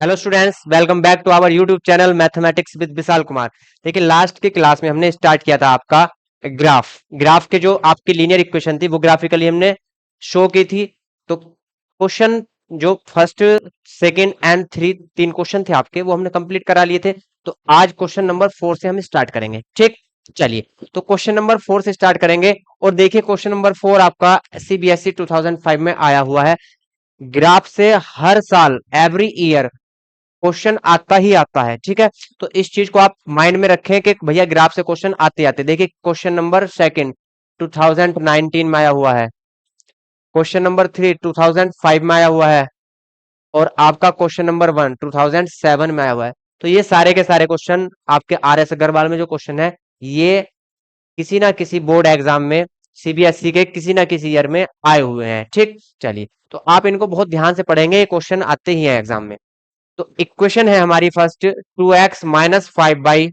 Hello students, welcome back to our YouTube channel mathematics with Vishal Kumar. देखिए, last की class में हमने स्टार्ट किया था आपका ग्राफ के जो आपकी लीनियर इक्वेशन थी वो ग्राफिकली हमने शो की थी। तो क्वेश्चन जो फर्स्ट, सेकंड एंड थ्री, तीन क्वेश्चन थे आपके, वो हमने कंप्लीट करा लिए थे। तो आज क्वेश्चन नंबर 4 से हम स्टार्ट करेंगे। ठीक, चलिए। तो क्वेश्चन नंबर 4 से स्टार्ट करेंगे। और देखिए, क्वेश्चन नंबर 4 आपका सीबीएसई 2005 में आया हुआ है। ग्राफ से हर साल एवरी ईयर क्वेश्चन आता ही आता है। ठीक है, तो इस चीज को आप माइंड में रखें कि भैया ग्राफ से क्वेश्चन आते आते। देखिए, क्वेश्चन नंबर सेकंड 2019 में आया हुआ है। क्वेश्चन नंबर 3 2005 में आया हुआ है। और आपका क्वेश्चन नंबर 1 2007 में आया हुआ है। तो ये सारे के सारे क्वेश्चन आपके आर एस अग्रवाल में जो क्वेश्चन है, ये किसी ना किसी बोर्ड एग्जाम में, सीबीएसई के किसी ना किसी ईयर में आए हुए हैं। ठीक, चलिए। तो आप इनको बहुत ध्यान से पढ़ेंगे, ये क्वेश्चन आते ही हैं एग्जाम में। तो इक्वेशन है हमारी फर्स्ट, 2x - 5y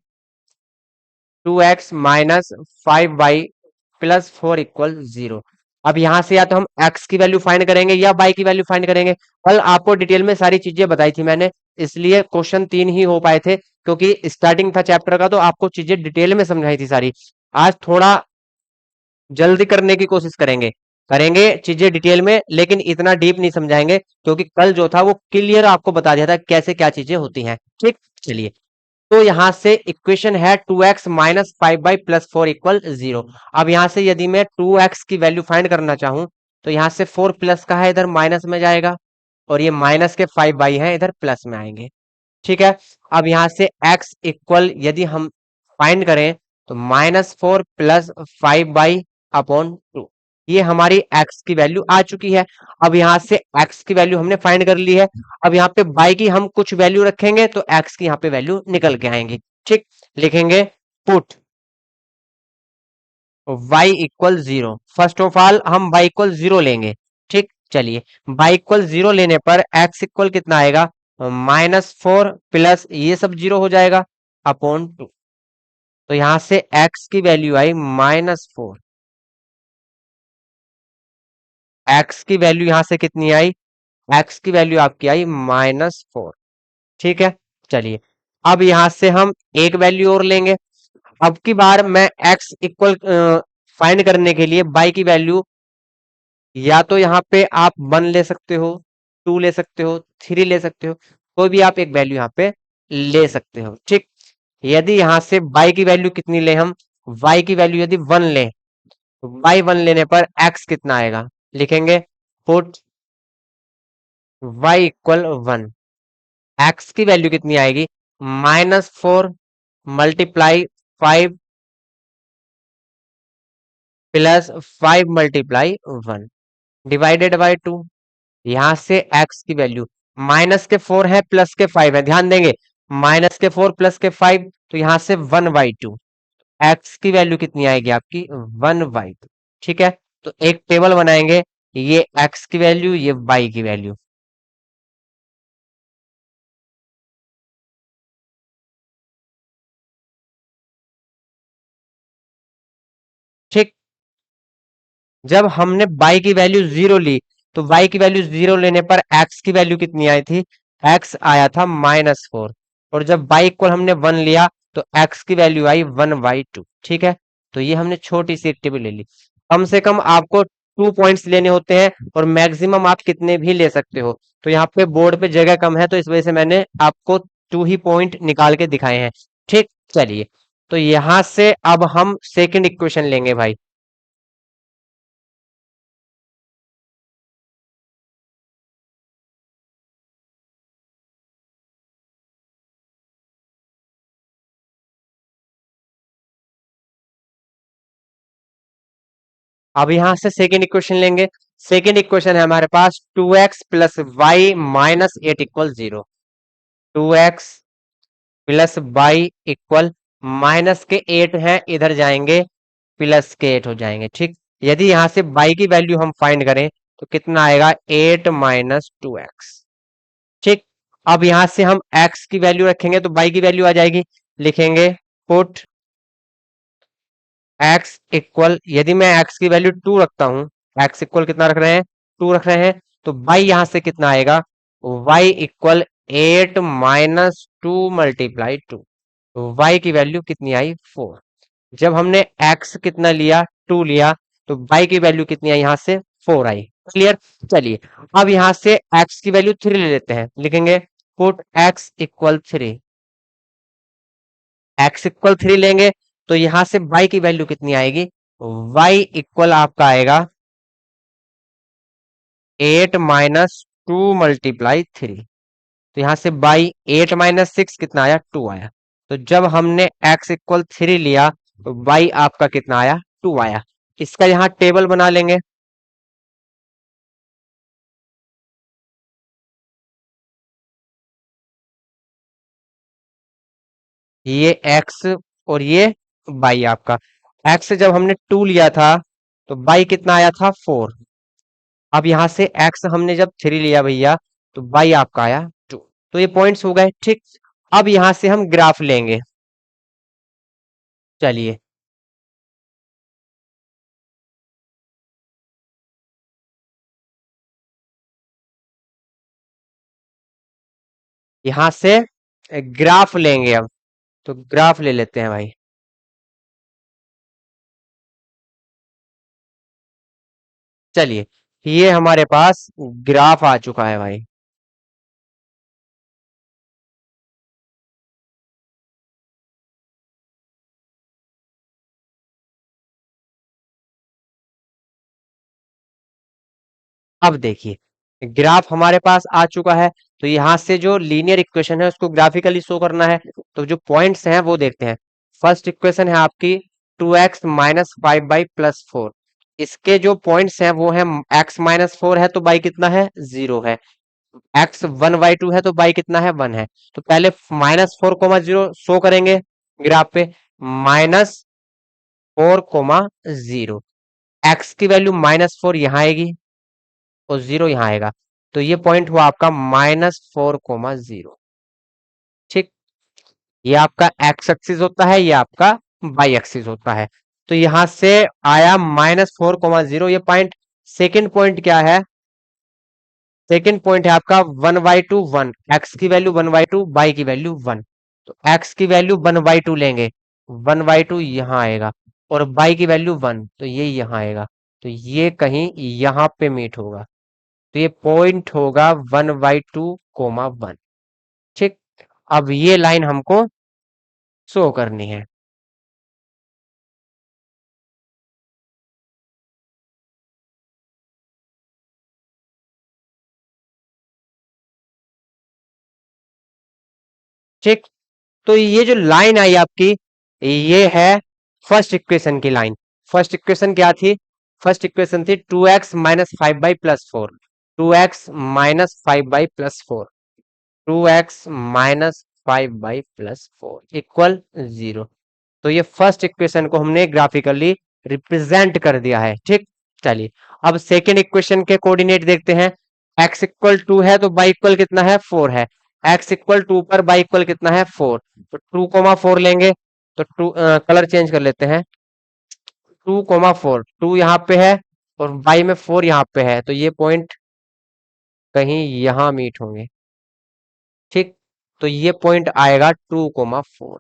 + 4 = 0। अब यहां से या तो हम x की वैल्यू फाइंड करेंगे या y की वैल्यू फाइंड करेंगे। कल आपको डिटेल में सारी चीजें बताई थी मैंने, इसलिए क्वेश्चन 3 ही हो पाए थे, क्योंकि स्टार्टिंग था चैप्टर का, तो आपको चीजें डिटेल में समझाई थी सारी। आज थोड़ा जल्दी करने की कोशिश करेंगे, चीजें डिटेल में, लेकिन इतना डीप नहीं समझाएंगे, क्योंकि कल जो था वो क्लियर आपको बता दिया था कैसे क्या चीजें होती हैं। ठीक, चलिए। तो यहां से इक्वेशन है 2x - 5y + 4 = 0। अब यहां से यदि मैं 2x की वैल्यू फाइंड करना चाहूं, तो यहां से 4 प्लस का है, इधर माइनस में जाएगा, और ये माइनस के 5y है, इधर प्लस में आएंगे। ठीक है। अब यहां से x इक्वल यदि हम फाइंड करें, तो -4 + 5y/2, ये हमारी x की वैल्यू आ चुकी है। अब यहां से x की वैल्यू हमने फाइंड कर ली है। अब यहाँ पे y की हम कुछ वैल्यू रखेंगे तो x की यहाँ पे वैल्यू निकल के आएंगी। ठीक, लिखेंगे put y = 0। First of all हम y = 0 लेंगे। ठीक, चलिए। y = 0 लेने पर x इक्वल कितना आएगा, -4 प्लस ये सब 0 हो जाएगा अपॉन 2। तो यहां से x की वैल्यू आई -4। x की वैल्यू यहां से कितनी आई, x की वैल्यू आपकी आई -4। ठीक है, चलिए। अब यहां से हम एक वैल्यू और लेंगे। अब की बार मैं x इक्वल फाइंड करने के लिए y की वैल्यू, या तो यहाँ पे आप 1 ले सकते हो, 2 ले सकते हो, 3 ले सकते हो, कोई भी आप एक वैल्यू यहाँ पे ले सकते हो। ठीक, यदि यहां से y की वैल्यू कितनी ले हम, y की वैल्यू यदि 1 ले, तो y 1 लेने पर x कितना आएगा, लिखेंगे पुट y = 1। x की वैल्यू कितनी आएगी, -4 × 5 + 5 × 1 डिवाइडेड बाय 2। यहां से x की वैल्यू, माइनस के 4 है, प्लस के 5 है, ध्यान देंगे, -4 प्लस के 5, तो यहां से 1/2। x की वैल्यू कितनी आएगी आपकी, 1/2। ठीक है, तो एक टेबल बनाएंगे, ये x की वैल्यू, ये y की वैल्यू। ठीक, जब हमने y की वैल्यू 0 ली, तो y की वैल्यू 0 लेने पर x की वैल्यू कितनी आई थी, x आया था -4। और जब y इक्वल हमने 1 लिया, तो x की वैल्यू आई 1/2। ठीक है, तो ये हमने छोटी सी टेबल ले ली। कम से कम आपको 2 पॉइंट्स लेने होते हैं, और मैक्सिमम आप कितने भी ले सकते हो। तो यहाँ पे बोर्ड पे जगह कम है, तो इस वजह से मैंने आपको 2 ही पॉइंट निकाल के दिखाए हैं। ठीक, चलिए। तो यहां से अब हम सेकंड इक्वेशन लेंगे भाई। अब यहां से सेकेंड इक्वेशन लेंगे। सेकेंड इक्वेशन है हमारे पास 2x + y - 8 = 0। 2x + y -8 है, इधर जाएंगे, +8 हो जाएंगे। ठीक, यदि यहां से y की वैल्यू हम फाइंड करें, तो कितना आएगा, 8 - 2x। ठीक, अब यहां से हम x की वैल्यू रखेंगे तो y की वैल्यू आ जाएगी, लिखेंगे पुट x इक्वल, यदि मैं x की वैल्यू 2 रखता हूं, x इक्वल कितना रख रहे हैं, 2 रख रहे हैं, तो y यहां से कितना आएगा, y 8 माइनस 2 × 2, y की वैल्यू कितनी आई 4। जब हमने x कितना लिया 2 लिया, तो y की वैल्यू कितनी आई यहाँ से 4 आई। क्लियर। चलिए अब यहाँ से x की वैल्यू 3 ले लेते हैं, लिखेंगे put x equal 3। x equal 3 लेंगे तो यहां से y की वैल्यू कितनी आएगी, y इक्वल आपका आएगा 8 माइनस 2 × 3। तो यहां से y 8 माइनस 6 कितना आया 2 आया। तो जब हमने x इक्वल 3 लिया तो y आपका कितना आया 2 आया। इसका यहां टेबल बना लेंगे। ये x और ये y आपका। x जब हमने 2 लिया था तो y कितना आया था 4। अब यहां से x हमने जब 3 लिया भैया तो y आपका आया 2। तो ये पॉइंट्स हो गए ठीक। अब यहां से हम ग्राफ लेंगे। चलिए यहां से ग्राफ लेंगे अब। तो ग्राफ ले लेते हैं भाई। चलिए ये हमारे पास ग्राफ आ चुका है भाई। अब देखिए ग्राफ हमारे पास आ चुका है। तो यहां से जो लीनियर इक्वेशन है उसको ग्राफिकली शो करना है। तो जो पॉइंट्स हैं वो देखते हैं। फर्स्ट इक्वेशन है आपकी 2x - 5y + 4। इसके जो पॉइंट्स हैं वो है x - 4 है तो y कितना है 0 है। x1 y2 है तो y कितना है 1 है। तो पहले -4, 0 शो करेंगे ग्राफ पे। -4, 0। x की वैल्यू -4 यहाँ आएगी और 0 यहाँ आएगा। तो ये पॉइंट हुआ आपका -4, 0। ठीक। ये आपका x एक्सिस होता है, ये आपका y एक्सिस होता है। तो यहां से आया -4, 0 ये पॉइंट। सेकेंड पॉइंट क्या है, सेकेंड पॉइंट है आपका 1/2 1। x की वैल्यू 1/2, y की वैल्यू 1। तो x की वैल्यू 1/2 लेंगे, 1/2 यहाँ आएगा और y की वैल्यू 1 तो ये यहाँ आएगा। तो ये कहीं यहाँ पे मीट होगा। तो ये पॉइंट होगा 1/2, 1। ठीक। अब ये लाइन हमको शो करनी है। ठीक। तो ये जो लाइन आई आपकी, ये है फर्स्ट इक्वेशन की लाइन। फर्स्ट इक्वेशन क्या थी, फर्स्ट इक्वेशन थी 2x - 5y + 4। 2x - 5y + 4, 2x - 5y + 4 equal 0। तो ये फर्स्ट इक्वेशन को हमने ग्राफिकली रिप्रेजेंट कर दिया है। ठीक। चलिए अब सेकेंड इक्वेशन के कोऑर्डिनेट देखते हैं। x इक्वल 2 है तो y इक्वल कितना है 4 है। x इक्वल 2 पर y इक्वल कितना है 4। तो 2, 4 लेंगे। तो टू कलर चेंज कर लेते हैं। 2, 4, 2 यहाँ पे है और y में 4 यहाँ पे है तो ये पॉइंट कहीं यहाँ मीट होंगे। ठीक। तो ये पॉइंट आएगा 2, 4।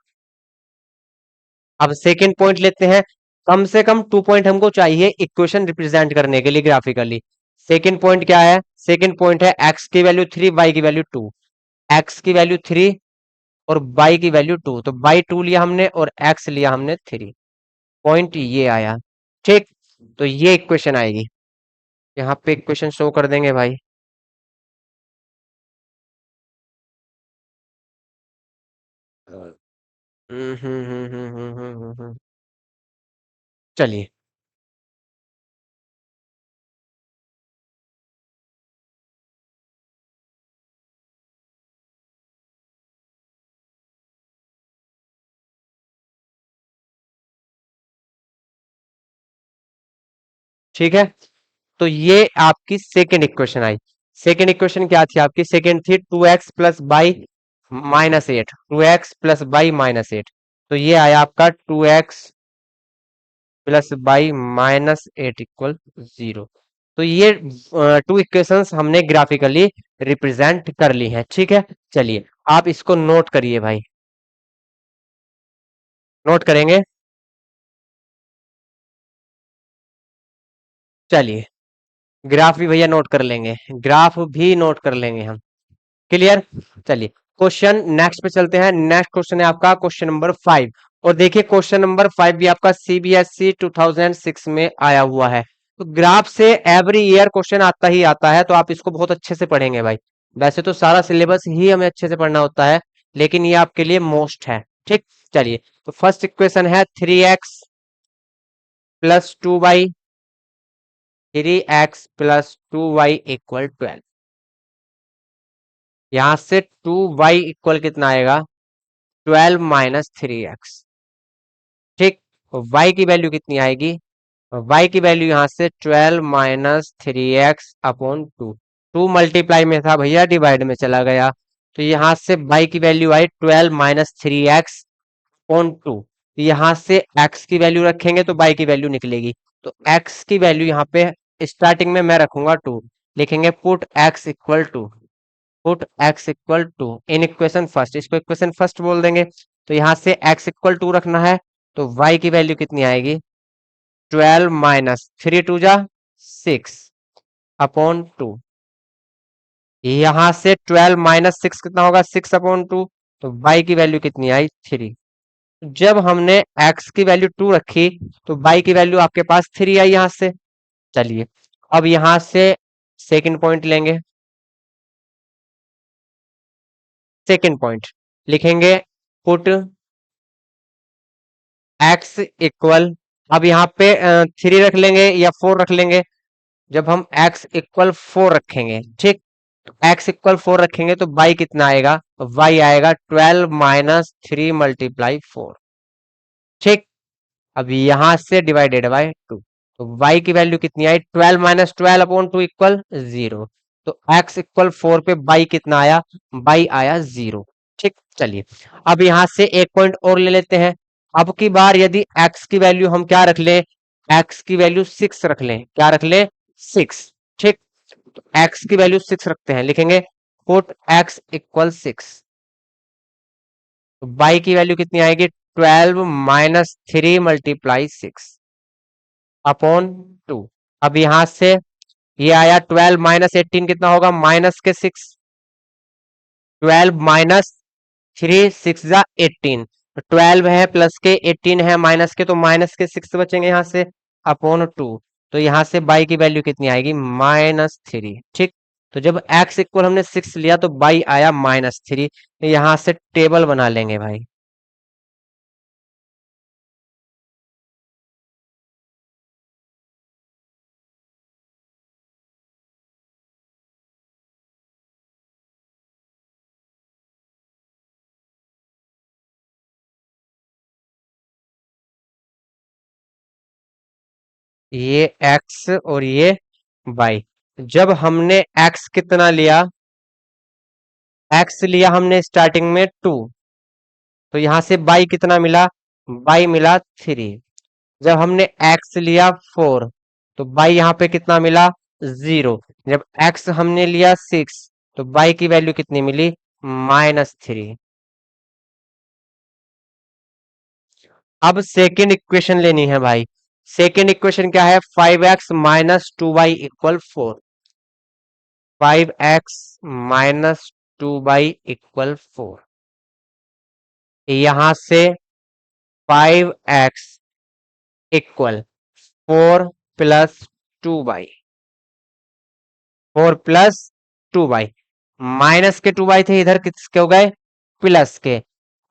अब सेकेंड पॉइंट लेते हैं। कम से कम 2 पॉइंट हमको चाहिए इक्वेशन रिप्रेजेंट करने के लिए ग्राफिकली। सेकेंड पॉइंट क्या है, सेकेंड पॉइंट है x की वैल्यू 3, y की वैल्यू 2। x की वैल्यू 3 और y की वैल्यू 2। तो y 2 लिया हमने और x लिया हमने 3। पॉइंट ये आया। ठीक। तो ये इक्वेशन आएगी। यहाँ पे इक्वेशन शो कर देंगे भाई। चलिए ठीक है। तो ये आपकी सेकेंड इक्वेशन आई। सेकेंड इक्वेशन क्या थी आपकी, सेकेंड थी 2x + y - 8। 2x + y - 8। तो ये आया आपका 2x + y - 8 इक्वल 0। तो ये टू इक्वेशंस हमने ग्राफिकली रिप्रेजेंट कर ली हैं। ठीक है, चलिए आप इसको नोट करिए भाई, नोट करेंगे। चलिए ग्राफ भी भैया नोट कर लेंगे, ग्राफ भी नोट कर लेंगे हम। क्लियर। चलिए क्वेश्चन नेक्स्ट पे चलते हैं। नेक्स्ट क्वेश्चन है आपका क्वेश्चन नंबर 5। और देखिए क्वेश्चन नंबर 5 भी आपका सीबीएसई 2006 में आया हुआ है। तो ग्राफ से एवरी ईयर क्वेश्चन आता ही आता है, तो आप इसको बहुत अच्छे से पढ़ेंगे भाई। वैसे तो सारा सिलेबस ही हमें अच्छे से पढ़ना होता है, लेकिन ये आपके लिए मोस्ट है। ठीक। चलिए तो फर्स्ट इक्वेशन है 3x + 2y, 3x + 2y = 12। यहां से 2y इक्वल कितना आएगा, 12 - 3x। ठीक। y की वैल्यू कितनी आएगी, y की वैल्यू यहां से 12 - 3x/2। 2 मल्टीप्लाई में था भैया, डिवाइड में चला गया, तो यहां से y की वैल्यू आई 12 - 3x/2। यहां से x की वैल्यू रखेंगे तो y की वैल्यू निकलेगी। तो x की वैल्यू यहाँ पे स्टार्टिंग में मैं रखूंगा 2, लिखेंगे put x in equation first, इसको इक्वेशन फर्स्ट बोल देंगे। तो यहां से x = 2 रखना है, तो y की वैल्यू कितनी आएगी, 12 - 3 × 2 = 6/2। यहां से 12 - 6 कितना होगा, 6/2। तो y की वैल्यू कितनी आई, 3। जब हमने x की वैल्यू 2 रखी, तो y की वैल्यू आपके पास 3 आई यहां से। चलिए अब यहां से सेकंड पॉइंट लेंगे। सेकंड पॉइंट लिखेंगे पुट x इक्वल, अब यहाँ पे 3 रख लेंगे या 4 रख लेंगे। जब हम x = 4 रखेंगे, ठीक, x = 4 रखेंगे तो y कितना आएगा, y आएगा 12 - 3 × 4। ठीक। अब यहां से डिवाइडेड बाय 2, तो y की वैल्यू कितनी आई, 12 - 12/2 = 0। तो x = 4 पे y कितना आया, y आया 0। ठीक। चलिए अब यहां से एक पॉइंट और ले लेते हैं। अब की बार यदि x की वैल्यू हम क्या रख लें, x की वैल्यू 6 रख लें, क्या रख लें, 6। ठीक। तो x की वैल्यू 6 रखते हैं, लिखेंगे पुट x = 6। तो y की वैल्यू कितनी आएगी, 12 - 3 × 6/2। अब यहां से ये आया 12 - 18 कितना होगा, -6। 12 - 3 × 6 = 18। 12 है प्लस के, 18 है माइनस के, तो माइनस के 6 बचेंगे यहाँ से /2। तो यहाँ से y की वैल्यू कितनी आएगी, -3। ठीक। तो जब x = हमने 6 लिया तो y आया -3। तो यहाँ से टेबल बना लेंगे भाई। ये x और ये y। जब हमने x कितना लिया, x लिया हमने स्टार्टिंग में 2, तो यहां से y कितना मिला, y मिला 3। जब हमने x लिया 4, तो y यहाँ पे कितना मिला, 0। जब x हमने लिया 6, तो y की वैल्यू कितनी मिली, -3। अब सेकेंड इक्वेशन लेनी है भाई। सेकेंड इक्वेशन क्या है, 5x - 2y = 4। 5x - 2y = 4। यहां से 5x = 4 + 2y, 4 + 2y। माइनस के 2y थे, इधर किसके हो गए, प्लस के।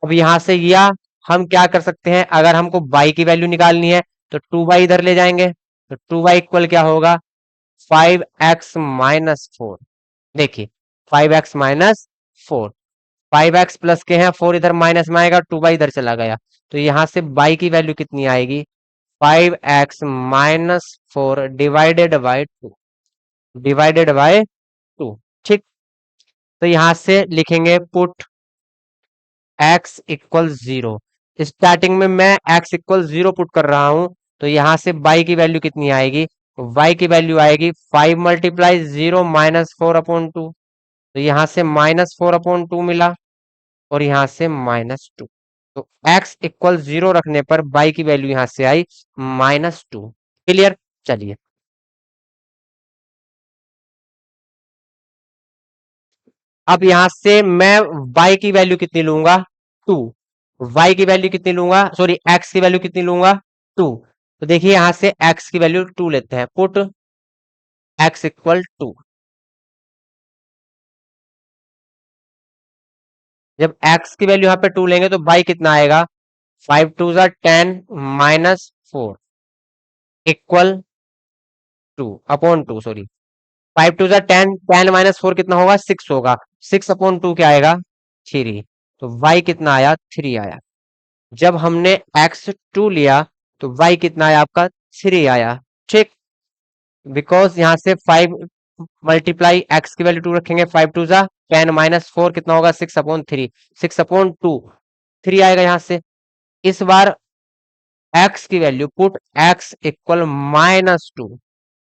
अब यहां से या हम क्या कर सकते हैं, अगर हमको y की वैल्यू निकालनी है तो 2y इधर ले जाएंगे, तो 2y = क्या होगा, 5x - 4। देखिए 5x - 4, 5x प्लस के हैं, 4 इधर माइनस में आएगा, 2y इधर चला गया। तो यहां से y की वैल्यू कितनी आएगी, 5x - 4 divided by 2, divided by 2। ठीक। तो यहां से लिखेंगे पुट x = 0। स्टार्टिंग में मैं x = 0 पुट कर रहा हूं, तो यहां से y की वैल्यू कितनी आएगी, y की वैल्यू आएगी 5 × 0 - 4/2। तो यहाँ से -4/2 मिला और यहाँ से -2। तो x इक्वल 0 रखने पर y की वैल्यू यहाँ से आई -2। क्लियर। चलिए अब यहां से मैं y की वैल्यू कितनी लूंगा 2। y की वैल्यू कितनी लूंगा, सॉरी x की वैल्यू कितनी लूंगा 2। तो देखिए यहां से x की वैल्यू 2 लेते हैं, पुट x इक्वल 2। जब x की वैल्यू यहाँ पे 2 लेंगे तो y कितना आएगा, 5 × 2 = 10 -4 इक्वल 2/2, सॉरी 5 × 2 = 10, 10 -4 कितना होगा 6 होगा, 6/2 क्या आएगा 3। तो y कितना आया 3 आया। जब हमने x2 लिया तो y कितना आया आपका 3 आया। ठीक, बिकॉज यहां से 5 मल्टीप्लाई x की वैल्यू 2 रखेंगे, 5 × 2 = 10 -4 कितना होगा 6/3, 6/2 3 आएगा यहां से। इस बार x की वैल्यू पुट x इक्वल -2।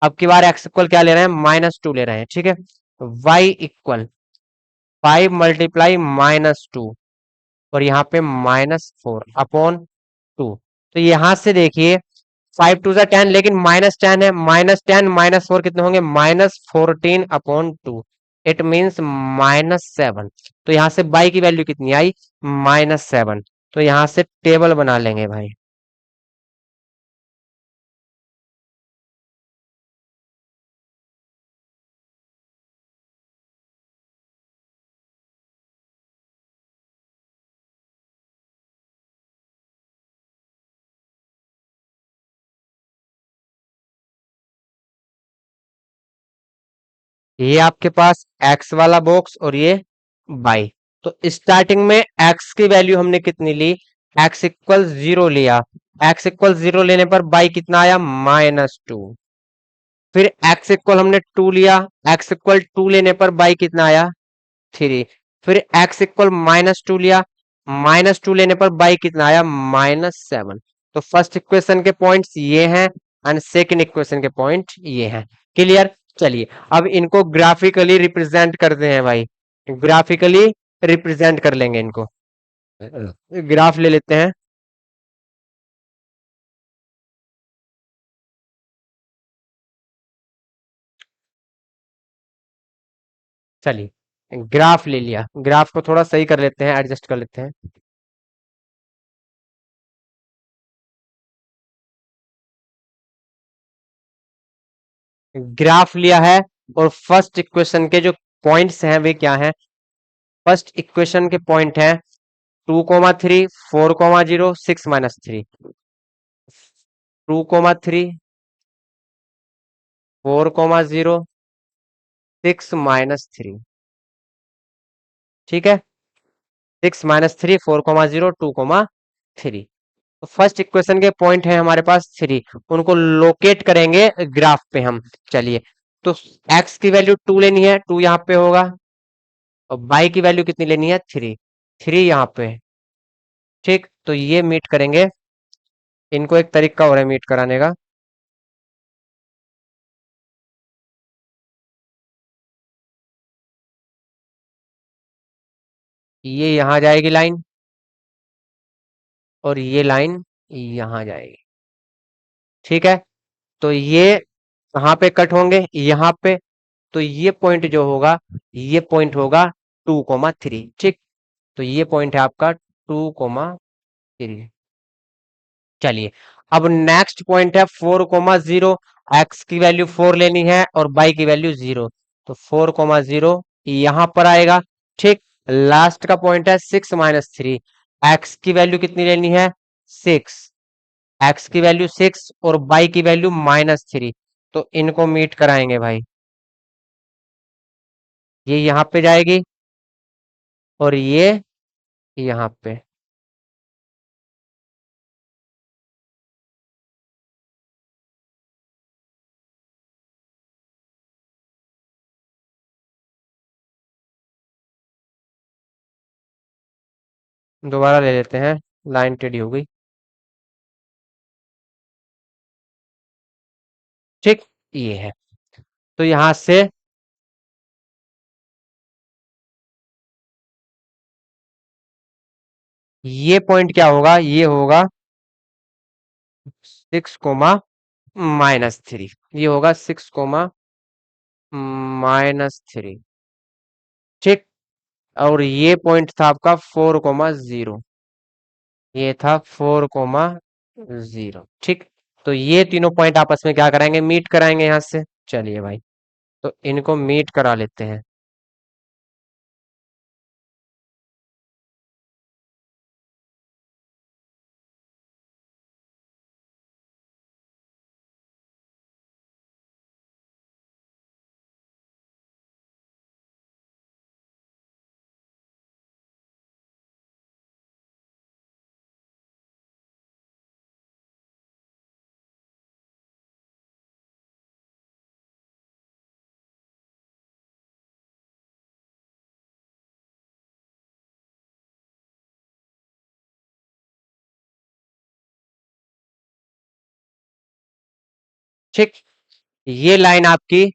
अब की बार x इक्वल क्या ले रहे हैं -2 ले रहे हैं, ठीक है। तो y इक्वल 5 × -2 और यहाँ पे -4/2। तो यहां से देखिए 5 × 2 = 10, लेकिन -10 है, -10 -4 कितने होंगे -14/2। It means -7। तो यहां से y की वैल्यू कितनी आई -7। तो यहां से टेबल बना लेंगे भाई। ये आपके पास x वाला बॉक्स और ये y। तो स्टार्टिंग में x की वैल्यू हमने कितनी ली, x इक्वल 0 लिया। x इक्वल 0 लेने पर y कितना आया -2। फिर x इक्वल हमने 2 लिया, x इक्वल 2 लेने पर y कितना आया 3। फिर x इक्वल -2 लिया, -2 लेने पर y कितना आया -7। तो फर्स्ट इक्वेशन के पॉइंट्स ये हैं एंड सेकंड इक्वेशन के पॉइंट ये हैं। क्लियर। चलिए अब इनको ग्राफिकली रिप्रेजेंट करते हैं भाई, ग्राफिकली रिप्रेजेंट कर लेंगे इनको। ग्राफ ले लेते हैं। चलिए ग्राफ ले लिया, ग्राफ को थोड़ा सही कर लेते हैं, एडजस्ट कर लेते हैं। ग्राफ लिया है और फर्स्ट इक्वेशन के जो पॉइंट्स हैं वे क्या हैं। फर्स्ट इक्वेशन के पॉइंट है 2,3, 4,0, 6 - 3। 2,3, 4,0, 6 - 3। ठीक है, 6 - 3, 4,0, 2,3। तो फर्स्ट इक्वेशन के पॉइंट है हमारे पास 3, उनको लोकेट करेंगे ग्राफ पे हम। चलिए तो x की वैल्यू 2 लेनी है, 2 यहाँ पे होगा और y की वैल्यू कितनी लेनी है 3, 3 यहाँ पे। ठीक, तो ये मीट करेंगे। इनको एक तरीका और है मीट कराने का। ये यहाँ जाएगी लाइन और ये लाइन यहाँ जाएगी। ठीक है, तो ये कहाँ पे कट होंगे यहाँ पे। तो ये पॉइंट जो होगा ये पॉइंट होगा 2,3। ठीक, तो ये पॉइंट है आपका 2,3। चलिए अब नेक्स्ट पॉइंट है 4,0। एक्स की वैल्यू 4 लेनी है और y की वैल्यू 0। तो 4,0 यहां पर आएगा। ठीक, लास्ट का पॉइंट है 6 - 3। एक्स की वैल्यू कितनी लेनी है 6, एक्स की वैल्यू 6 और y की वैल्यू -3। तो इनको मीट कराएंगे भाई। ये यहाँ पे जाएगी और ये यहाँ पे। दोबारा ले लेते हैं, लाइन टेढ़ी हो गई। ठीक, ये है। तो यहां से ये पॉइंट क्या होगा, ये होगा 6 कोमा -3, ये होगा 6 कोमा -3। ठीक, और ये पॉइंट था आपका 4 कोमा 0, ये था 4 कोमा 0। ठीक, तो ये तीनों पॉइंट आपस में क्या कराएंगे, मीट कराएंगे यहां से। चलिए भाई, तो इनको मीट करा लेते हैं। ठीक, ये लाइन आपकी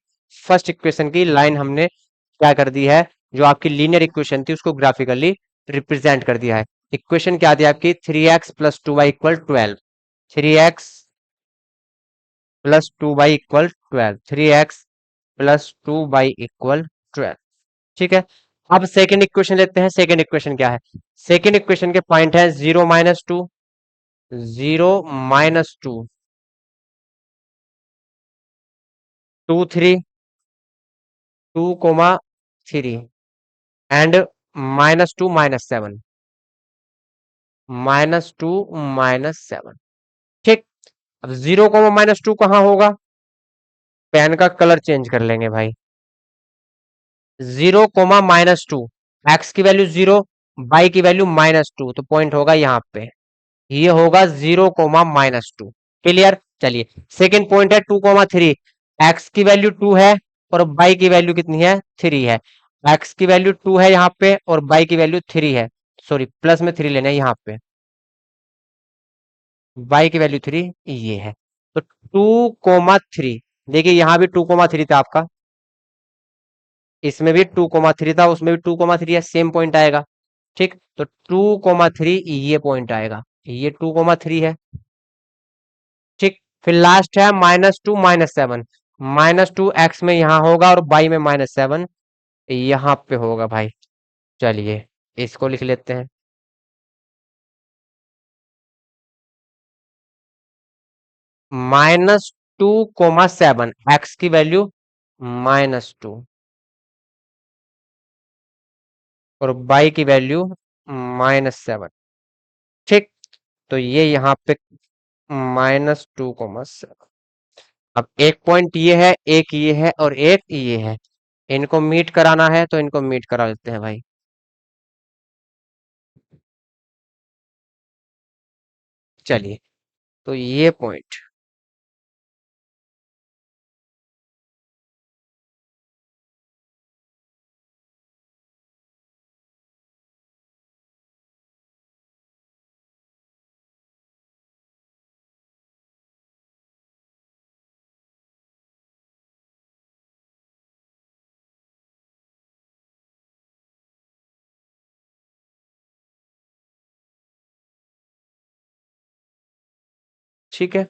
फर्स्ट इक्वेशन की लाइन हमने क्या कर दी है, जो आपकी लीनियर इक्वेशन थी उसको ग्राफिकली रिप्रेजेंट कर दिया है। इक्वेशन क्या थी आपकी, 3x + 2y = 12, 3x + 2y = 12, 3x + 2y = 12। ठीक है, अब सेकेंड इक्वेशन लेते हैं। सेकेंड इक्वेशन क्या है, सेकेंड इक्वेशन के पॉइंट है 0 - 2, 0 - 2, 2 3, 2 कोमा 3 एंड -2 - 7, -2 - 7। ठीक, अब 0 - 2 कहाँ होगा, पेन का कलर चेंज कर लेंगे भाई। 0 - 2, एक्स की वैल्यू 0, बाई की वैल्यू -2, तो पॉइंट होगा यहाँ पे, ये होगा 0 - 2। क्लियर, चलिए सेकेंड पॉइंट है 2 - 3, एक्स की वैल्यू 2 है और बाई की वैल्यू कितनी है, 3 है। एक्स की वैल्यू 2 है यहाँ पे और बाई की वैल्यू 3 है, सॉरी प्लस में 3 लेना है यहाँ पे, बाई की वैल्यू 3 ये है। तो 2 - 3, देखिए यहाँ भी 2 - 3 था आपका, इसमें भी 2 - 3 था, उसमें भी 2 - 3 है, सेम पॉइंट आएगा। ठीक, तो 2 - 3 ये पॉइंट आएगा, ये 2 - 3 है। ठीक, फिर लास्ट है -2 - 7, -2 एक्स में यहाँ होगा और बाई में -7 यहाँ पे होगा भाई। चलिए इसको लिख लेते हैं, -2 - 7, एक्स की वैल्यू -2 और बाई की वैल्यू -7। ठीक, तो ये यहाँ पे -2 - 7। अब एक पॉइंट ये है, एक ये है और एक ये है, इनको मीट कराना है तो इनको मीट करा लेते हैं भाई। चलिए, तो ये पॉइंट, ठीक है,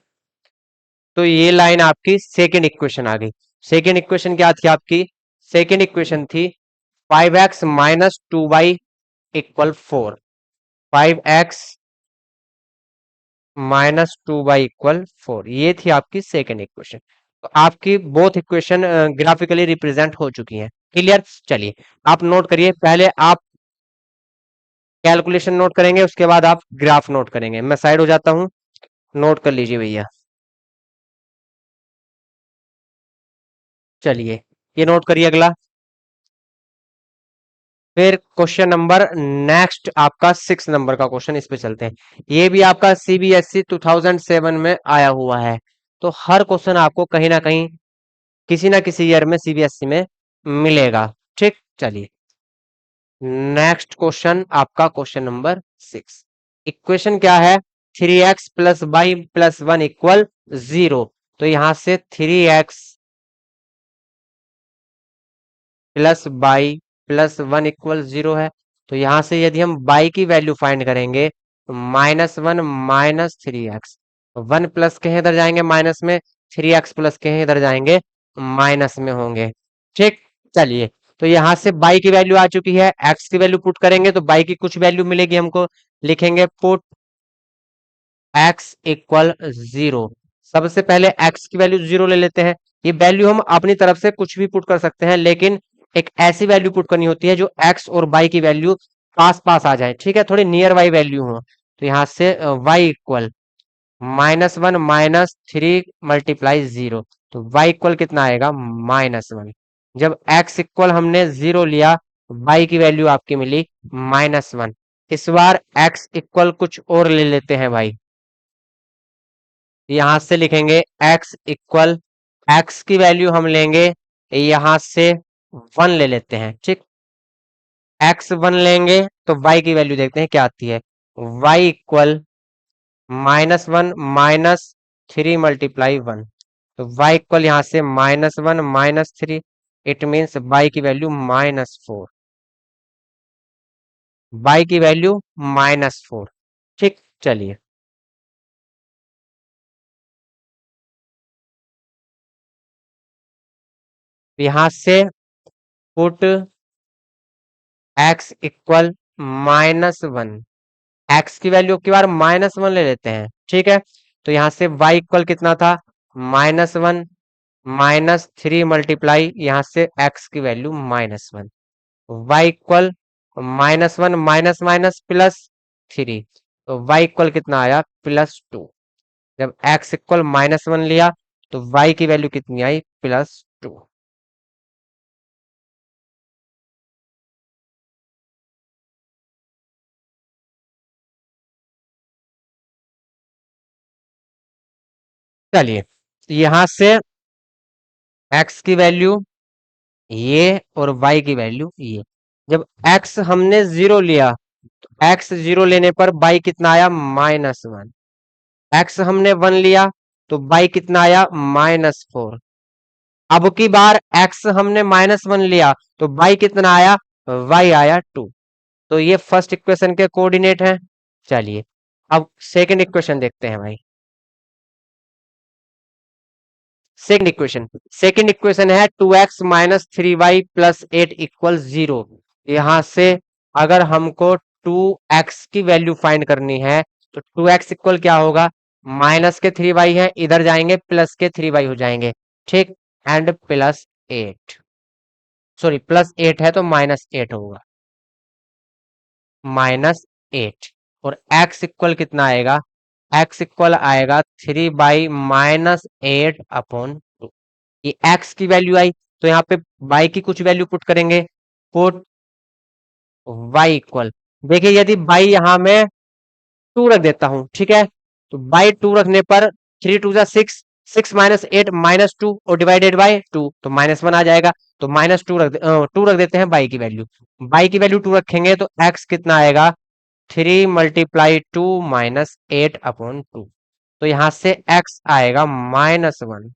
तो ये लाइन आपकी सेकेंड इक्वेशन आ गई। सेकेंड इक्वेशन क्या थी आपकी, सेकेंड इक्वेशन थी 5x - 2y = 4, 5x - 2y = 4, ये थी आपकी सेकेंड इक्वेशन। तो आपकी बोथ इक्वेशन ग्राफिकली रिप्रेजेंट हो चुकी हैं। क्लियर, चलिए आप नोट करिए, पहले आप कैलकुलेशन नोट करेंगे, उसके बाद आप ग्राफ नोट करेंगे। मैं साइड हो जाता हूँ, नोट कर लीजिए भैया। चलिए ये नोट करिए अगला। फिर क्वेश्चन नंबर नेक्स्ट आपका 6 नंबर का क्वेश्चन, इस पे चलते हैं। ये भी आपका सीबीएसई 2007 में आया हुआ है, तो हर क्वेश्चन आपको कहीं ना कहीं किसी ना किसी ईयर में सीबीएसई में मिलेगा। ठीक, चलिए नेक्स्ट क्वेश्चन आपका क्वेश्चन नंबर 6। इक्वेशन क्या है, 3x + y + 1 = 0। तो यहाँ से 3x plus by plus 1 equal 0 है। तो यहाँ से यदि हम बाई की वैल्यू फाइंड करेंगे तो -1 माइनस 3x, 1 प्लस के हैं इधर जाएंगे माइनस में, 3x प्लस के हैं इधर जाएंगे माइनस में होंगे। ठीक, चलिए, तो यहाँ से बाई की वैल्यू आ चुकी है, x की वैल्यू पुट करेंगे तो बाई की कुछ वैल्यू मिलेगी हमको, लिखेंगे पुट x इक्वल 0। सबसे पहले x की वैल्यू 0 ले लेते हैं। ये वैल्यू हम अपनी तरफ से कुछ भी पुट कर सकते हैं, लेकिन एक ऐसी वैल्यू पुट करनी होती है जो x और y की वैल्यू पास पास आ जाए, ठीक है, थोड़ी नियर बाई वैल्यू हो। तो यहाँ से y इक्वल -1 माइनस 3 मल्टीप्लाई 0, तो y इक्वल कितना आएगा -1। जब x इक्वल हमने 0 लिया, y की वैल्यू आपकी मिली -1। इस बार x इक्वल कुछ और ले लेते हैं भाई, यहां से लिखेंगे x इक्वल, x की वैल्यू हम लेंगे यहां से 1 ले लेते हैं, ठीक, x 1 लेंगे तो y की वैल्यू देखते हैं क्या आती है, y इक्वल -1 माइनस 3 मल्टीप्लाई 1, तो y इक्वल यहाँ से -1 माइनस 3, इट मीन्स y की वैल्यू -4, y की वैल्यू -4। ठीक, चलिए, यहां से पुट x इक्वल -1, x की वैल्यू की बार -1 ले लेते हैं, ठीक है, तो यहाँ से y इक्वल कितना था -1 माइनस 3 मल्टीप्लाई यहाँ से x की value -1, y equal -1 minus minus plus 3, तो y इक्वल कितना आया +2। जब x इक्वल -1 लिया तो y की वैल्यू कितनी आई +2। चलिए, यहां से x की वैल्यू ये और y की वैल्यू ये, जब x हमने 0 लिया तो x 0 लेने पर y कितना आया -1, x हमने 1 लिया तो y कितना आया -4। अब की बार x हमने -1 लिया तो y कितना आया, y आया 2। तो ये फर्स्ट इक्वेशन के कोऑर्डिनेट हैं। चलिए, अब सेकंड इक्वेशन देखते हैं भाई। सेकंड इक्वेशन है 2x minus 3y plus 8 equal 0। यहां से अगर हमको 2x की वैल्यू फाइंड करनी है तो 2x इक्वल क्या होगा, माइनस के 3y है इधर जाएंगे प्लस के 3y हो जाएंगे, ठीक, एंड +8, सॉरी +8 है तो -8 होगा, -8। और x इक्वल कितना आएगा, x इक्वल आएगा 3 माइनस 8 अपॉन 2। ये x की वैल्यू आई, तो यहाँ पे y की कुछ वैल्यू पुट करेंगे, पुट y इक्वल, देखिए यदि y यहाँ में 2 रख देता हूं, ठीक है, तो बाई 2 रखने पर 3 2 जा 6, 6 माइनस 8 -2 और डिवाइडेड बाय 2 तो -1 आ जाएगा। तो -2 रख देते हैं बाई की वैल्यू, बाई की वैल्यू 2 रखेंगे तो x कितना आएगा 3 मल्टीप्लाई 2 -8 अपॉन 2, तो यहां से x आएगा -1,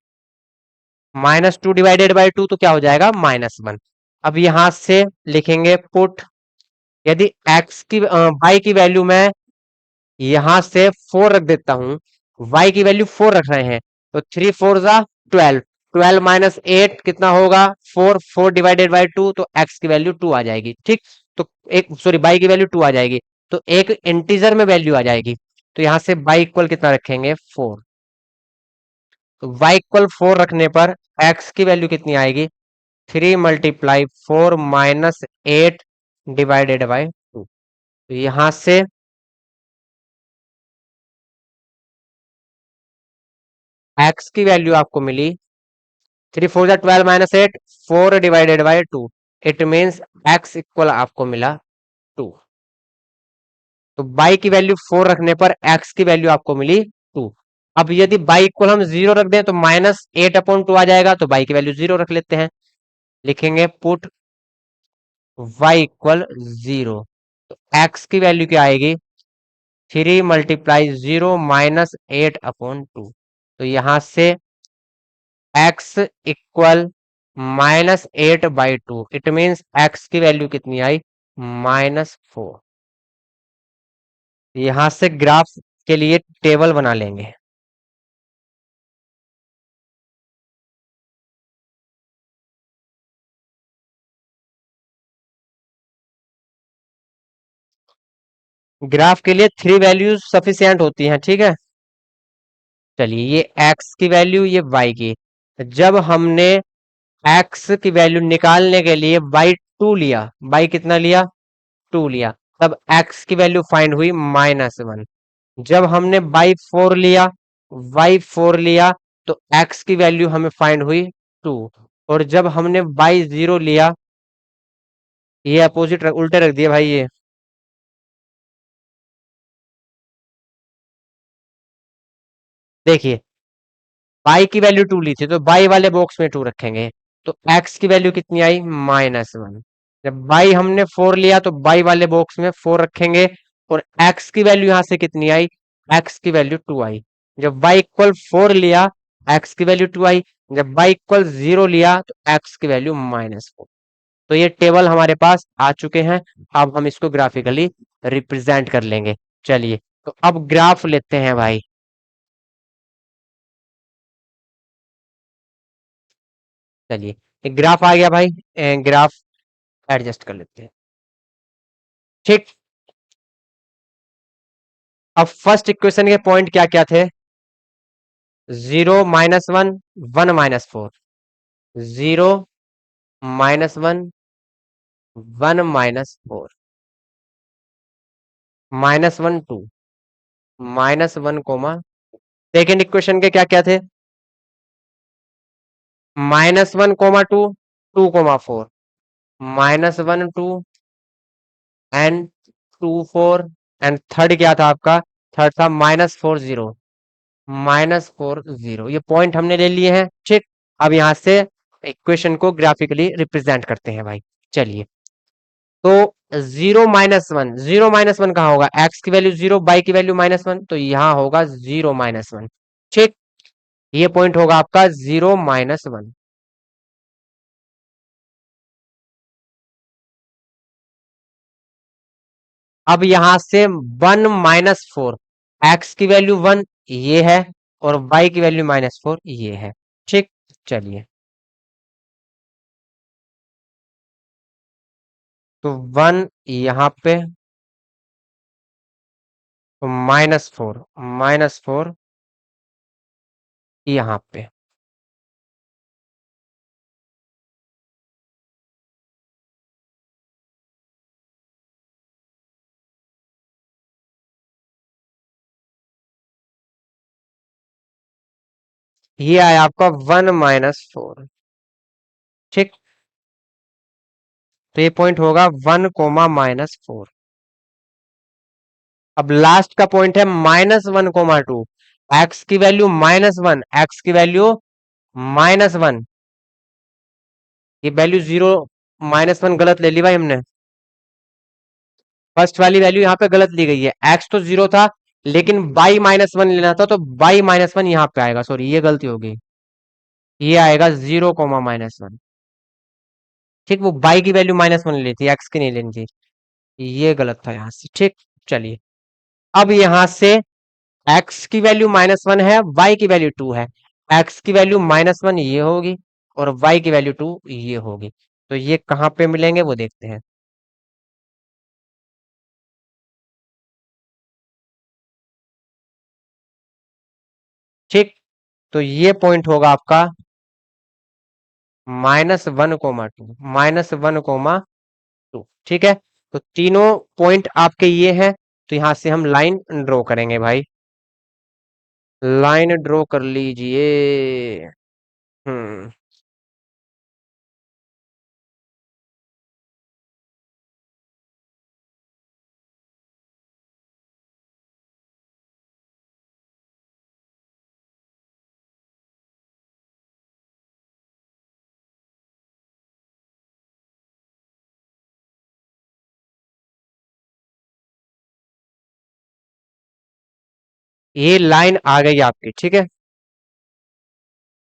-2 डिवाइडेड बाय 2 तो क्या हो जाएगा -1। अब यहां से लिखेंगे पुट, यदि x की y की वैल्यू में यहां से 4 रख देता हूं, y की वैल्यू 4 रख रहे हैं तो 3 4 जा 12, 12 माइनस 8 कितना होगा 4, 4 डिवाइडेड बाय 2 तो x की वैल्यू 2 आ जाएगी, ठीक, तो एक सॉरी y की वैल्यू 2 आ जाएगी, तो एक इंटीजर में वैल्यू आ जाएगी, तो यहां से y इक्वल कितना रखेंगे 4, तो y इक्वल 4 रखने पर x की वैल्यू कितनी आएगी 3 मल्टीप्लाई 4 माइनस 8 डिवाइडेड बाय 2, तो यहां से x की वैल्यू आपको मिली 3 4 जा 12 minus 8, 4 divided by 2, it means x equal आपको मिला 2। तो y की वैल्यू 4 रखने पर x की वैल्यू आपको मिली 2। अब यदि y इक्वल हम 0 रख दें तो -8/2 आ जाएगा, तो y की वैल्यू 0 रख लेते हैं, लिखेंगे पुट y इक्वल 0, तो x की वैल्यू क्या आएगी 3 मल्टीप्लाई 0 -8/2, तो यहां से x equal -8/2, it means x की वैल्यू कितनी आई, -4। यहां से ग्राफ के लिए टेबल बना लेंगे। ग्राफ के लिए 3 वैल्यूज सफिशियंट होती हैं, ठीक है। चलिए, ये x की वैल्यू, ये y की। जब हमने x की वैल्यू निकालने के लिए y2 लिया, y कितना लिया, 2 लिया, तब x की वैल्यू फाइंड हुई -1। जब हमने y4 लिया, तो x की वैल्यू हमें फाइंड हुई 2। और जब हमने y0 लिया, ये अपोजिट उल्टे रख दिए भाई ये। देखिए, y की वैल्यू 2 ली थी तो y वाले बॉक्स में 2 रखेंगे, तो x की वैल्यू कितनी आई, -1। जब y हमने 4 लिया तो y वाले बॉक्स में 4 रखेंगे, और x की वैल्यू यहां से कितनी आई, x की वैल्यू 2 आई। जब y इक्वल 4 लिया, x की वैल्यू 2 आई। जब y इक्वल 0 लिया तो x की वैल्यू -4। तो ये टेबल हमारे पास आ चुके हैं। अब हम इसको ग्राफिकली रिप्रेजेंट कर लेंगे। चलिए, तो अब ग्राफ लेते हैं भाई। चलिए, एक ग्राफ आ गया भाई, ग्राफ एडजस्ट कर लेते हैं। ठीक। अब फर्स्ट इक्वेशन के पॉइंट क्या क्या थे, 0 -1, 1 -4, 0 -1, 1 -4, -1 2, -1, सेकेंड इक्वेशन के क्या क्या थे, -1, 2, 4, -1, 2 एंड 2, 4। एंड थर्ड क्या था आपका, थर्ड था -4, 0, -4, 0। ये पॉइंट हमने ले लिए हैं, ठीक। अब यहां से इक्वेशन को ग्राफिकली रिप्रेजेंट करते हैं भाई। चलिए, तो 0 -1, 0 -1 कहाँ होगा, एक्स की वैल्यू 0, बाई की वैल्यू -1, तो यहां होगा 0 -1, ठीक। ये पॉइंट होगा आपका 0 -1। अब यहां से 1 -4, एक्स की वैल्यू 1 ये है, और वाई की वैल्यू -4 ये है, ठीक। चलिए, तो 1 यहाँ पे, तो -4 यहाँ पे। ये आया आपका 1 -4, ठीक। तो ये पॉइंट होगा 1, -4। अब लास्ट का पॉइंट है -1, 2, एक्स की वैल्यू -1, एक्स की वैल्यू -1। ये वैल्यू 0 -1 गलत ले ली भाई हमने। फर्स्ट वाली वैल्यू यहाँ पे गलत ली गई है, एक्स तो 0 था, लेकिन बाई -1 लेना था, तो बाई -1 यहाँ पे आएगा, सॉरी ये गलती हो गई। ये आएगा 0, -1, ठीक। वो बाई की वैल्यू -1 ले ली थी, एक्स की नहीं लेनी थी। ये गलत था यहाँ से, ठीक। चलिए, अब यहां से एक्स की वैल्यू -1 है, वाई की वैल्यू 2 है। एक्स की वैल्यू -1 ये होगी, और वाई की वैल्यू 2 ये होगी। तो ये कहां पे मिलेंगे वो देखते हैं, ठीक। तो ये पॉइंट होगा आपका -1, 2, -1, 2, ठीक है। तो तीनों पॉइंट आपके ये हैं, तो यहां से हम लाइन ड्रॉ करेंगे भाई। लाइन ड्रॉ कर लीजिए। हम्म। ये लाइन आ गई आपकी, ठीक है।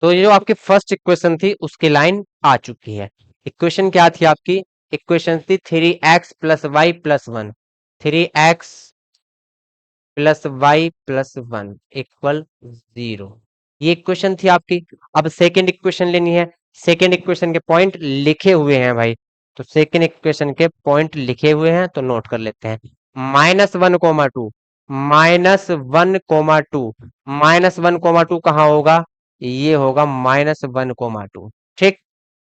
तो ये जो आपकी फर्स्ट इक्वेशन थी उसकी लाइन आ चुकी है। इक्वेशन क्या थी आपकी? इक्वेशन थी 3x+y+1, 3x+y+1 इक्वल 0। ये इक्वेशन थी आपकी। अब सेकेंड इक्वेशन लेनी है। सेकेंड इक्वेशन के पॉइंट लिखे हुए हैं भाई, तो सेकेंड इक्वेशन के पॉइंट लिखे हुए हैं तो नोट कर लेते हैं। -1, 2, -1, 2, -1, 2 कहाँ होगा? ये होगा -1, 2। ठीक,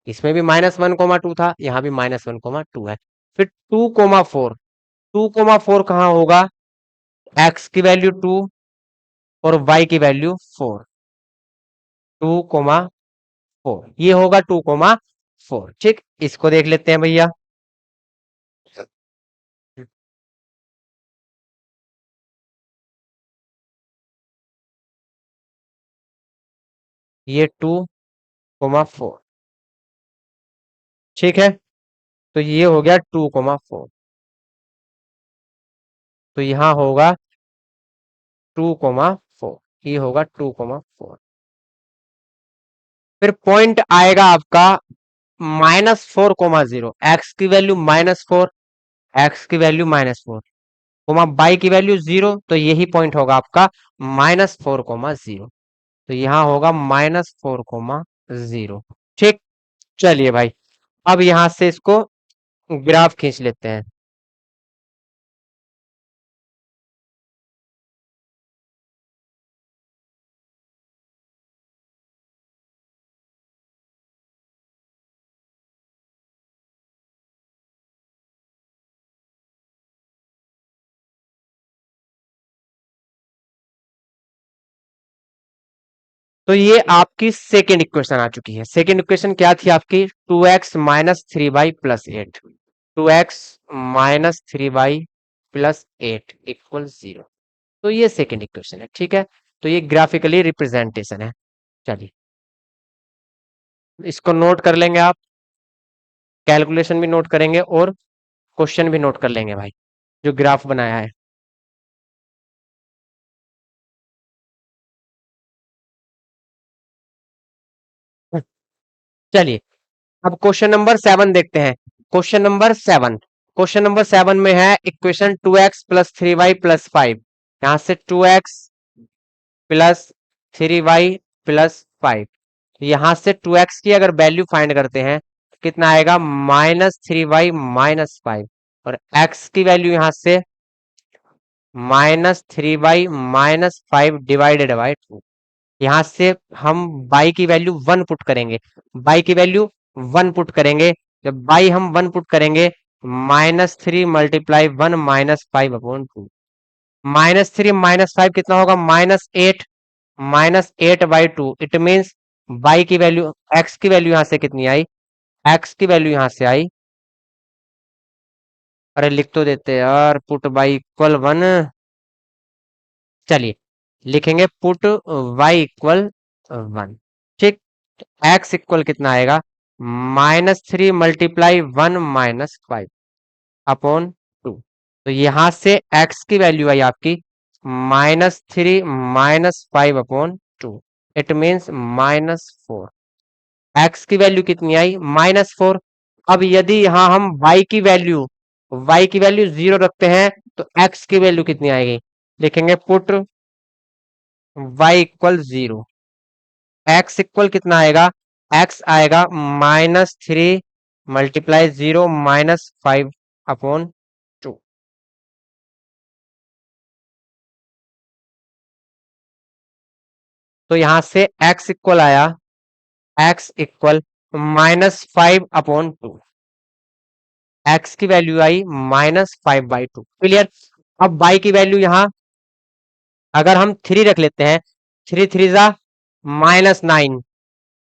इसमें भी -1, 2 था, यहाँ भी -1, 2 है। फिर 2, 4, 2, 4 कहाँ होगा? एक्स की वैल्यू 2 और वाई की वैल्यू 4, 2, 4 ये होगा 2, 4। ठीक, इसको देख लेते हैं भैया। ये 2, 4 ठीक है, तो ये हो गया 2, 4। तो यहाँ होगा 2, 4 ये होगा 2, 4। फिर पॉइंट आएगा आपका -4, 0 एक्स की वैल्यू -4, एक्स की वैल्यू -4, बाई की वैल्यू 0, तो यही पॉइंट होगा आपका -4, 0। तो यहाँ होगा -4, 0। ठीक, चलिए भाई, अब यहां से इसको ग्राफ खींच लेते हैं। तो ये आपकी सेकेंड इक्वेशन आ चुकी है। सेकेंड इक्वेशन क्या थी आपकी? 2x-3y+8, 2x-3y+8 equal 0। तो ये सेकेंड इक्वेशन है। ठीक है, तो ये ग्राफिकली रिप्रेजेंटेशन है। चलिए, इसको नोट कर लेंगे आप, कैलकुलेशन भी नोट करेंगे और क्वेश्चन भी नोट कर लेंगे भाई, जो ग्राफ बनाया है। चलिए, अब क्वेश्चन नंबर 7 देखते हैं। क्वेश्चन नंबर 7 में है इक्वेशन 2x+3y+5। यहां से 2x+3y+5, यहां से 2x की अगर वैल्यू फाइंड करते हैं तो कितना आएगा? -3y-5, और x की वैल्यू यहां से -3y-5 डिवाइडेड बाई 2। यहां से हम बाई की वैल्यू 1 पुट करेंगे, बाई की वैल्यू 1 पुट करेंगे। जब बाई हम 1 पुट करेंगे, -3 × 1 -5/2, -3 -5 कितना होगा? -8, -8/2। इट मीन्स बाई की वैल्यू, एक्स की वैल्यू यहां से कितनी आई? एक्स की वैल्यू यहां से आई, अरे लिख तो देते यार, पुट बाई इक्वल 1। चलिए, लिखेंगे पुट y इक्वल 1। ठीक, x इक्वल कितना आएगा? -3 × 1 -5/2। तो यहां से x की वैल्यू आई आपकी -3 - 5/2। It means -4। x की वैल्यू कितनी आई? -4। अब यदि यहां हम y की वैल्यू 0 रखते हैं तो x की वैल्यू कितनी आएगी? लिखेंगे put y equal 0। x equal कितना आएगा? x आएगा -3 × 0 -5/2। तो यहां से x इक्वल आया, x इक्वल -5/2। x की वैल्यू आई -5/2। क्लियर? अब y की वैल्यू यहां अगर हम 3 रख लेते हैं, 3 × 3 -9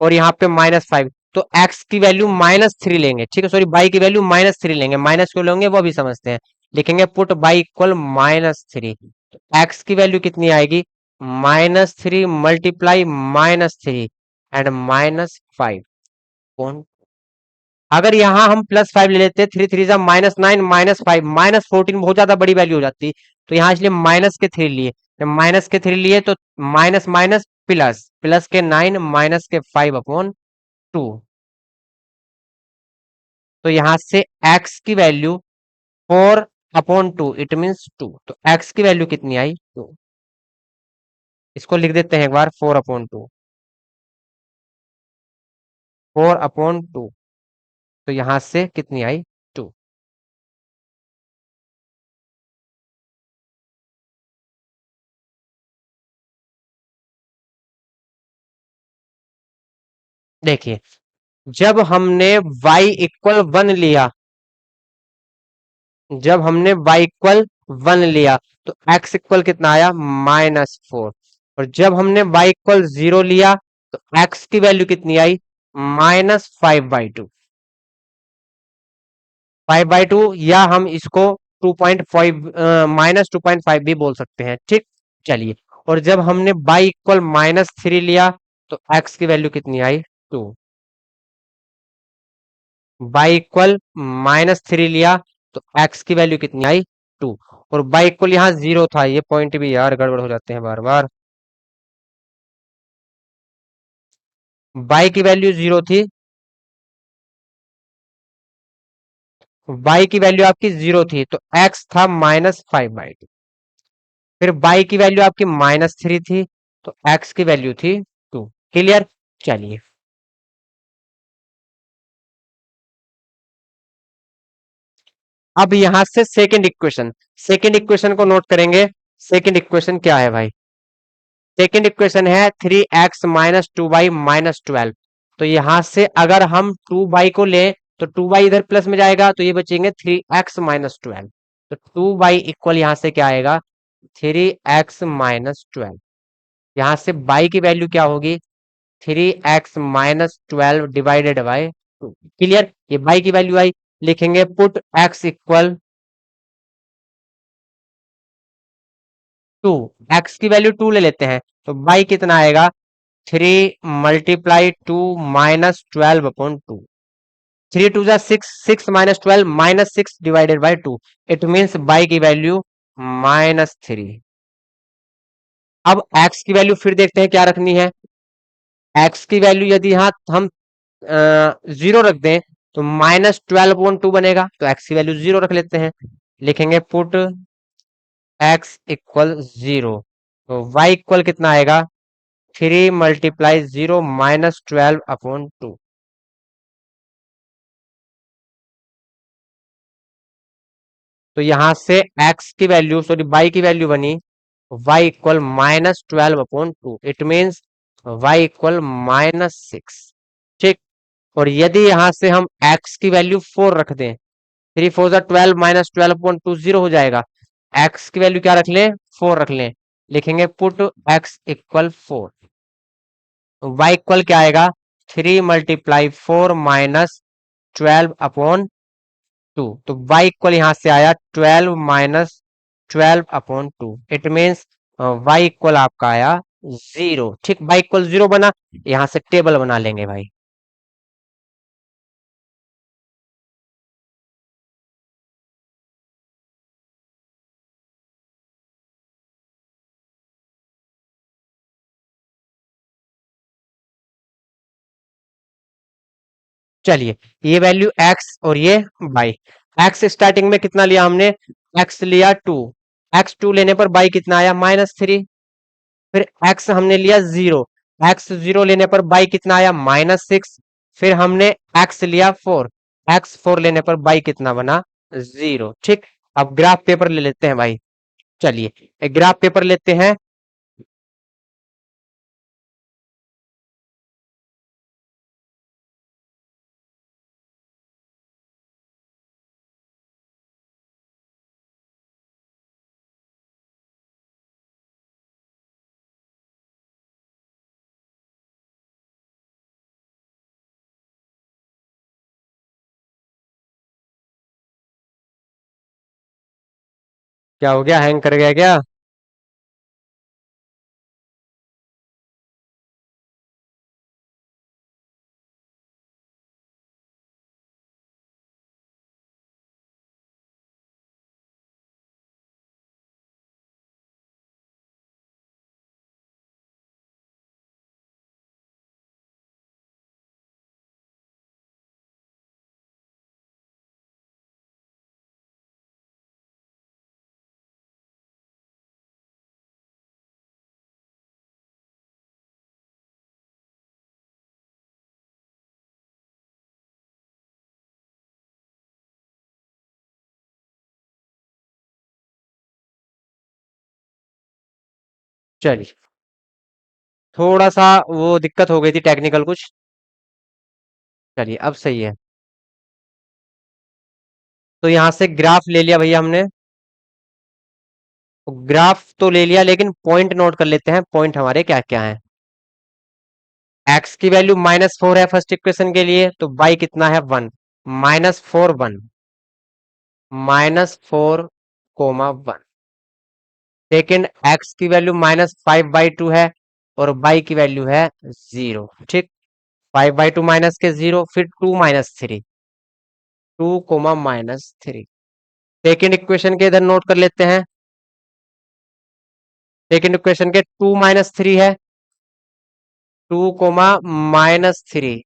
और यहाँ पे -5, तो x की वैल्यू -3 लेंगे। ठीक है, सॉरी, बाई की वैल्यू -3 लेंगे, माइनस क्यों लेंगे वो अभी समझते हैं। लिखेंगे पुट बाई इक्वल -3। एक्स की वैल्यू कितनी आएगी? -3 × -3 एंड -5। कौन, अगर यहाँ हम +5 ले लेते, 3 × 3 -9 -5 -14 बहुत ज्यादा बड़ी वैल्यू हो जाती, तो यहाँ इसलिए माइनस के 3 लिए। जब माइनस के 3 लिए तो माइनस माइनस प्लस प्लस के 9 माइनस के 5/2। तो यहां से x की वैल्यू 4/2, इट मीन्स 2। तो x की वैल्यू कितनी आई? 2। इसको लिख देते हैं एक बार, 4/2, 4/2। तो यहां से कितनी आई? 2। देखिए, जब हमने y इक्वल 1 लिया, जब हमने y इक्वल 1 लिया, तो x इक्वल कितना आया? -4। और जब हमने y इक्वल 0 लिया, तो x की वैल्यू कितनी आई? -5/2। 5/2, या हम इसको 2.5 -2.5 भी बोल सकते हैं, ठीक। चलिए, और जब हमने y इक्वल -3 लिया, तो x की वैल्यू कितनी आई? 2। y इक्वल -3 लिया, तो x की वैल्यू कितनी आई? 2। और y इक्वल यहाँ 0 था, ये पॉइंट भी यार गड़बड़ हो जाते हैं बार बार। y की वैल्यू 0 थी, y की वैल्यू आपकी 0 थी, तो x था -5/2। फिर y की वैल्यू आपकी -3 थी, तो x की वैल्यू थी 2। क्लियर? चलिए, अब यहां से सेकंड इक्वेशन, सेकंड इक्वेशन को नोट करेंगे। सेकंड इक्वेशन क्या है भाई? सेकंड इक्वेशन है 3x - 2y - 12। तो यहां से अगर हम 2y को लें, तो 2y इधर प्लस में जाएगा, तो ये बचेंगे 3x - 12। तो 2y इक्वल यहां से क्या आएगा? 3x - 12। यहां से y की वैल्यू क्या होगी? 3x - 12 divided by 2। क्लियर? ये y की वैल्यू आई। लिखेंगे पुट x इक्वल 2। x की वैल्यू 2 ले लेते हैं, तो y कितना आएगा? 3 × 2 - 12/2। 3 × 2 = 6, 6 - 12 -6 divided by 2। It means y की वैल्यू -3। अब x की वैल्यू फिर देखते हैं क्या रखनी है। x की वैल्यू यदि यहाँ हम 0 रख दें, तो -12/2 बनेगा, तो x की वैल्यू 0 रख लेते हैं। लिखेंगे पुट x इक्वल 0। तो y इक्वल कितना आएगा? 3 × 0 -12/2। तो यहां से x की वैल्यू, सॉरी y की वैल्यू बनी y equal -12/2। It means y equal -6। ठीक। और यदि यहां से हम x की वैल्यू 4 रख दें, 3 × 4 = 12 -12/2 0 हो जाएगा। x की वैल्यू क्या रख लें? 4 रख लें। लिखेंगे put x equal 4। y equal क्या आएगा? 3 × 4 -12/2। तो y इक्वल यहां से आया 12 -12/2। इट मीन्स y इक्वल आपका आया 0। ठीक, y इक्वल 0 बना। यहां से टेबल बना लेंगे भाई। चलिए, ये वैल्यू x और ये y। x स्टार्टिंग में कितना लिया हमने? x लिया 2। x 2 लेने पर y कितना आया? -3। फिर x हमने लिया 0। x 0 लेने पर y कितना आया? -6। फिर हमने x लिया 4। x 4 लेने पर y कितना बना? 0। ठीक। अब ग्राफ पेपर ले लेते हैं भाई। चलिए, एक ग्राफ पेपर लेते हैं। क्या हो गया? हैंग कर गया क्या? चलिए, थोड़ा सा वो दिक्कत हो गई थी टेक्निकल कुछ। चलिए अब सही है। तो यहाँ से ग्राफ ले लिया भैया हमने। ग्राफ तो ले लिया, लेकिन पॉइंट नोट कर लेते हैं, पॉइंट हमारे क्या क्या हैं। एक्स की वैल्यू -4 है फर्स्ट इक्वेशन के लिए, तो बाई कितना है 1, -4 1, -4, 1। सेकेंड, एक्स की वैल्यू -5/2 है और बाई की वैल्यू है 0। ठीक, 5/2 माइनस के 0, फिर 2 - 3, 2, -3। सेकेंड इक्वेशन के इधर नोट कर लेते हैं। सेकेंड इक्वेशन के 2 - 3 है, 2, -3।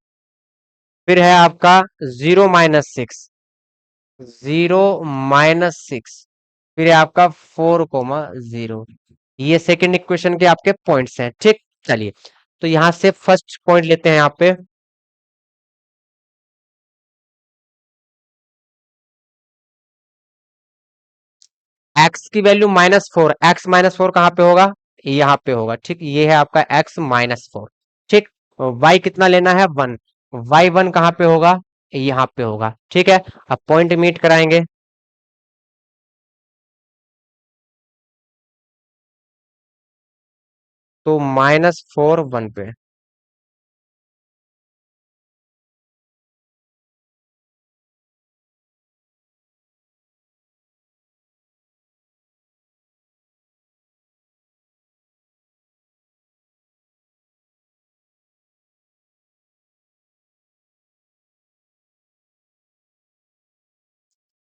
फिर है आपका 0 - 6, 0 - 6। फिर है आपका 4, 0। ये सेकंड इक्वेशन के आपके पॉइंट्स हैं। ठीक, चलिए, तो यहां से फर्स्ट पॉइंट लेते हैं यहाँ पे। एक्स की वैल्यू -4, एक्स -4 कहाँ पे होगा, यहाँ पे होगा। ठीक, ये है आपका x-4। ठीक, y कितना लेना है 1, y 1 कहाँ पे होगा, यहाँ पे होगा। ठीक है, अब पॉइंट मीट कराएंगे। तो -4 1 पे।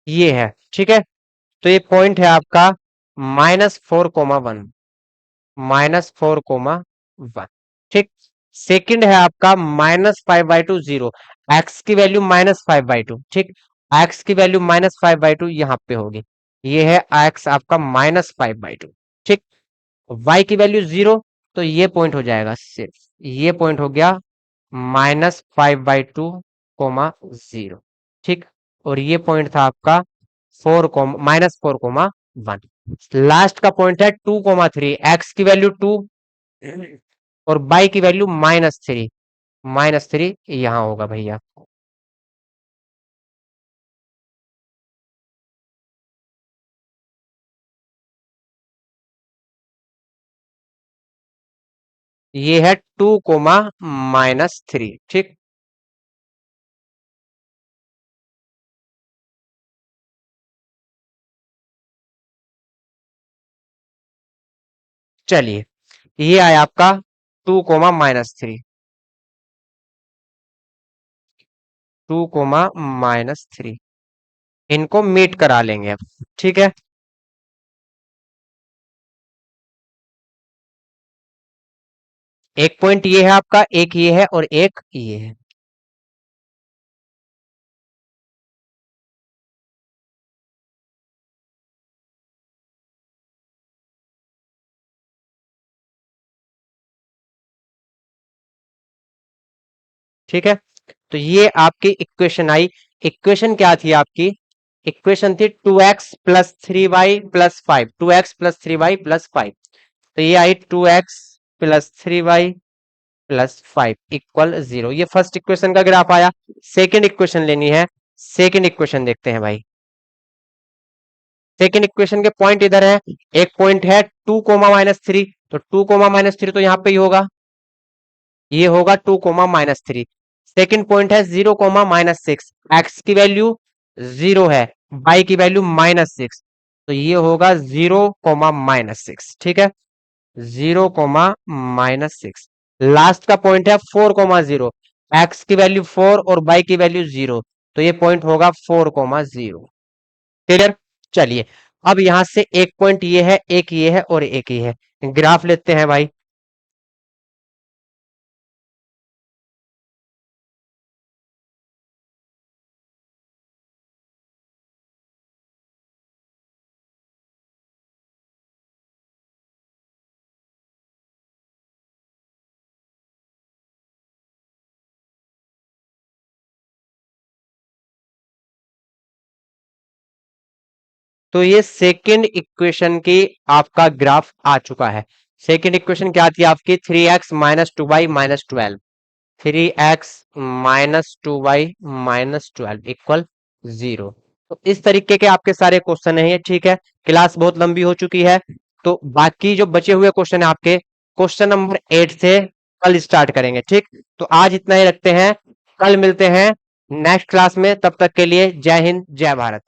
ये है, ठीक है। तो ये पॉइंट है आपका -4, 1, -4, 1। ठीक, सेकंड है आपका -5/2 0, एक्स की वैल्यू -5/2। ठीक, एक्स की वैल्यू -5/2 यहाँ पे होगी। ये है एक्स आपका -5/2। ठीक, वाई की वैल्यू 0, तो ये पॉइंट हो जाएगा सिर्फ, ये पॉइंट हो गया -5/2, 0। ठीक, और ये पॉइंट था आपका 4, -4, 1। लास्ट का पॉइंट है 2, 3, एक्स की वैल्यू 2 और बाई की वैल्यू -3, -3 यहाँ होगा भैया। ये है 2, -3। ठीक, चलिए, ये आया आपका 2, -3, 2, -3। इनको मीट करा लेंगे अब। ठीक है, एक पॉइंट ये है आपका, एक ये है और एक ये है। ठीक है, तो ये आपकी इक्वेशन आई। इक्वेशन क्या थी आपकी, इक्वेशन थी 2x + 3y + 5, 2x + 3y + 5। तो ये आई 2x + 3y + 5 इक्वल 0। ये फर्स्ट इक्वेशन का ग्राफ आया। सेकेंड इक्वेशन लेनी है, सेकेंड इक्वेशन देखते हैं भाई। सेकेंड इक्वेशन के पॉइंट इधर है, एक पॉइंट है 2, -3, तो 2, -3 तो यहाँ पे ही होगा, ये होगा 2, -3। सेकेंड पॉइंट है 0, -6, एक्स की वैल्यू 0 है, बाई की वैल्यू -6, तो ये होगा 0, -6। ठीक है, 0, -6। लास्ट का पॉइंट है 4, 0, एक्स की वैल्यू 4 और बाई की वैल्यू 0, तो ये पॉइंट होगा 4, 0। क्लियर, चलिए, अब यहां से एक पॉइंट ये है, एक ये है और एक ये है। ग्राफ लेते हैं भाई। तो ये सेकेंड इक्वेशन की आपका ग्राफ आ चुका है। सेकेंड इक्वेशन क्या आती है आपकी, 3x minus 2y minus 12, 3x minus 2y minus 12 equal 0। तो इस तरीके के आपके सारे क्वेश्चन है, ठीक है। क्लास बहुत लंबी हो चुकी है, तो बाकी जो बचे हुए क्वेश्चन है आपके, क्वेश्चन नंबर 8 से कल स्टार्ट करेंगे, ठीक। तो आज इतना ही रखते हैं, कल मिलते हैं नेक्स्ट क्लास में। तब तक के लिए जय हिंद जय भारत।